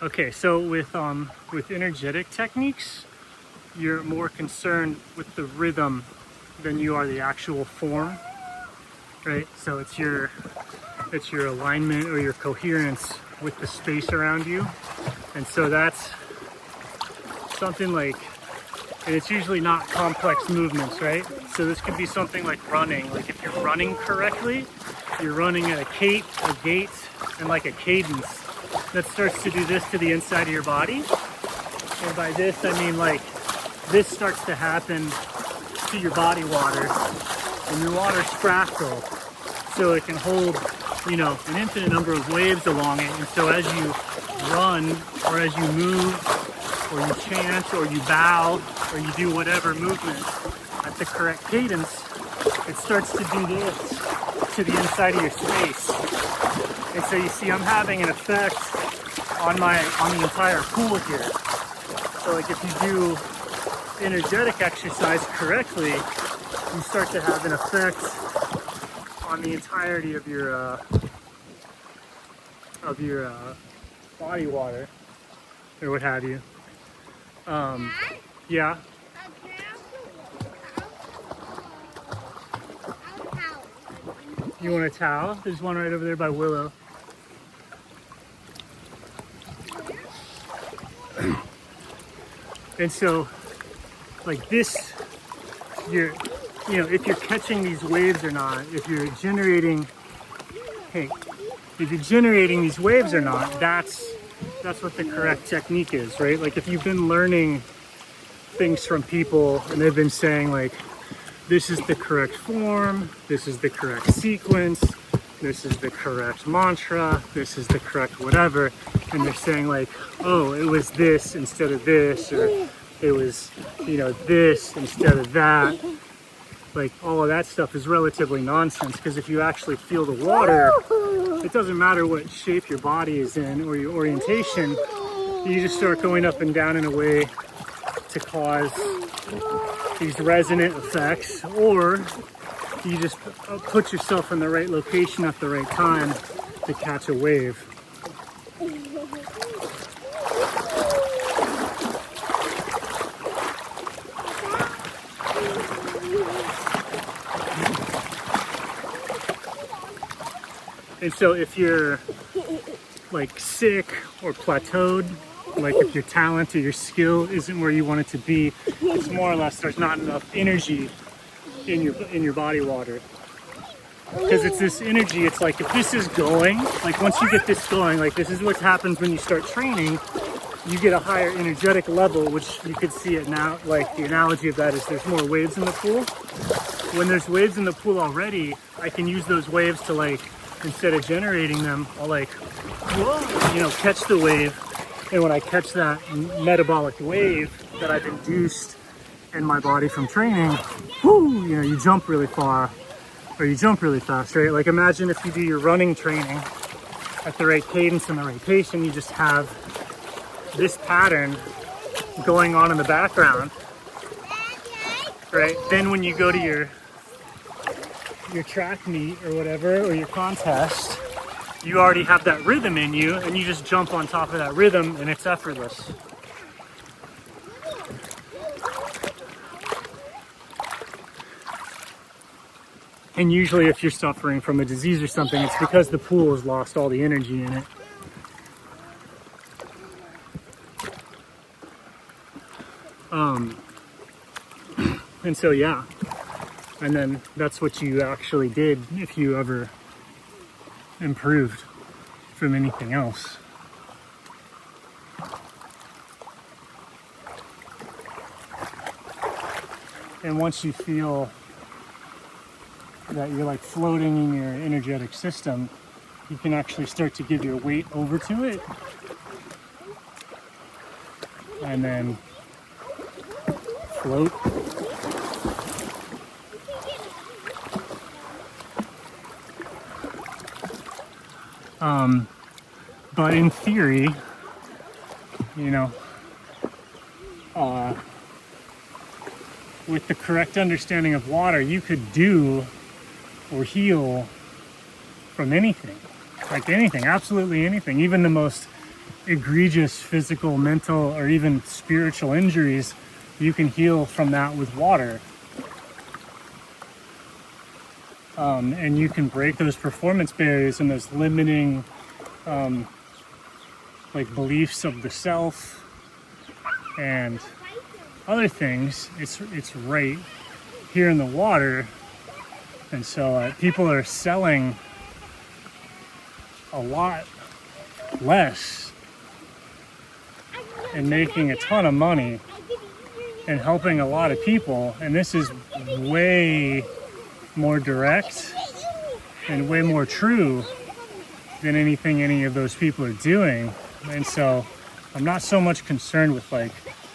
Okay, so with energetic techniques, you're more concerned with the rhythm than you are the actual form, right? So it's your alignment or your coherence with the space around you. And so that's something like, and it's usually not complex movements, right? So this could be something like running. Like if you're running correctly, you're running at a gait, and like a cadence that starts to do this to the inside of your body. And by this, I mean like this starts to happen to your body water, and your water's fractal. So it can hold, you know, an infinite number of waves along it. And so as you run, or as you move, or you chant, or you bow, or you do whatever movement at the correct cadence, it starts to do this to the inside of your space. And so you see I'm having an effect on the entire pool here. So like if you do energetic exercise correctly, you start to have an effect on the entirety of your body water or what have you. Yeah. You want a towel? There's one right over there by Willow. And so, like this, you know, if you're catching these waves or not, if you're generating these waves or not, that's what the correct technique is, right? Like if you've been learning things from people and they've been saying like, this is the correct form, this is the correct sequence, this is the correct mantra, this is the correct whatever, and they're saying like, oh, it was this instead of this, or it was, you know, this instead of that. Like all of that stuff is relatively nonsense, because if you actually feel the water, it doesn't matter what shape your body is in or your orientation, you just start going up and down in a way to cause these resonant effects, or you just put yourself in the right location at the right time to catch a wave. And so if you're like sick or plateaued, like if your talent or your skill isn't where you want it to be, it's more or less there's not enough energy in your body water. Because it's this energy, it's like if this is going, like once you get this going, like this is what happens when you start training, you get a higher energetic level, which you could see it now, like the analogy of that is there's more waves in the pool. When there's waves in the pool already, I can use those waves to like, instead of generating them, I'll like, whoa, you know, catch the wave. And when I catch that metabolic wave that I've induced in my body from training, whoo, you know, you jump really far or you jump really fast, right? Like imagine if you do your running training at the right cadence and the right pace, and you just have this pattern going on in the background, right? Then when you go to your track meet or whatever, or your contest, you already have that rhythm in you, and you just jump on top of that rhythm, and it's effortless. And usually if you're suffering from a disease or something, it's because the pool has lost all the energy in it. And so, yeah. And then that's what you actually did if you ever improved from anything else. And once you feel that you're like floating in your energetic system, you can actually start to give your weight over to it. And then float. But in theory, you know, with the correct understanding of water, you could do or heal from anything, like anything, absolutely anything, even the most egregious physical, mental, or even spiritual injuries, you can heal from that with water. And you can break those performance barriers and those limiting like beliefs of the self and other things. It's right here in the water. And so people are selling a lot less and making a ton of money and helping a lot of people. And this is way more direct and way more true than anything any of those people are doing. And so I'm not so much concerned with like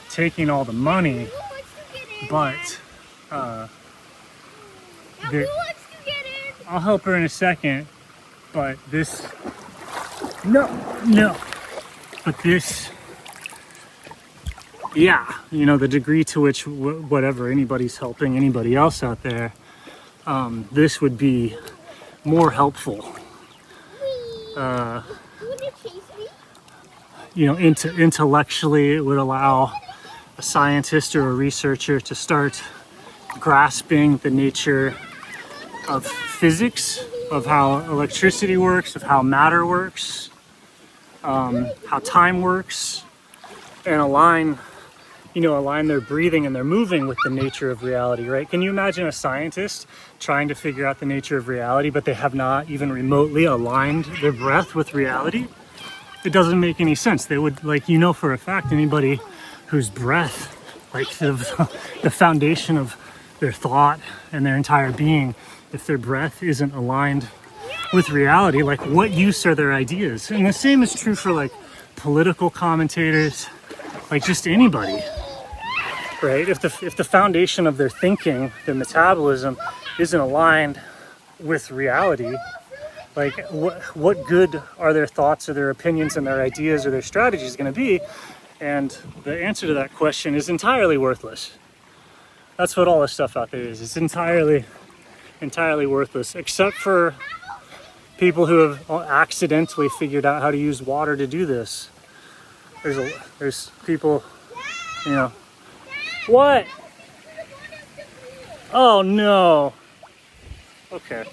taking all the money, but I'll help her in a second. But this, no, but this, yeah, you know, the degree to which whatever anybody's helping anybody else out there, this would be more helpful. You know, intellectually, it would allow a scientist or a researcher to start grasping the nature of physics, of how electricity works, of how matter works, how time works, and align their breathing and their moving with the nature of reality, right? Can you imagine a scientist trying to figure out the nature of reality, but they have not even remotely aligned their breath with reality? It doesn't make any sense. They would, like, you know, for a fact, anybody whose breath, like the foundation of their thought and their entire being, if their breath isn't aligned with reality, like, what use are their ideas? And the same is true for like political commentators, like just anybody, right? If the foundation of their thinking, their metabolism, isn't aligned with reality, like what good are their thoughts or their opinions and their ideas or their strategies going to be? And the answer to that question is entirely worthless. That's what all this stuff out there is. It's entirely worthless, except for people who have accidentally figured out how to use water to do this. There's people, you know. What? Oh no. Okay.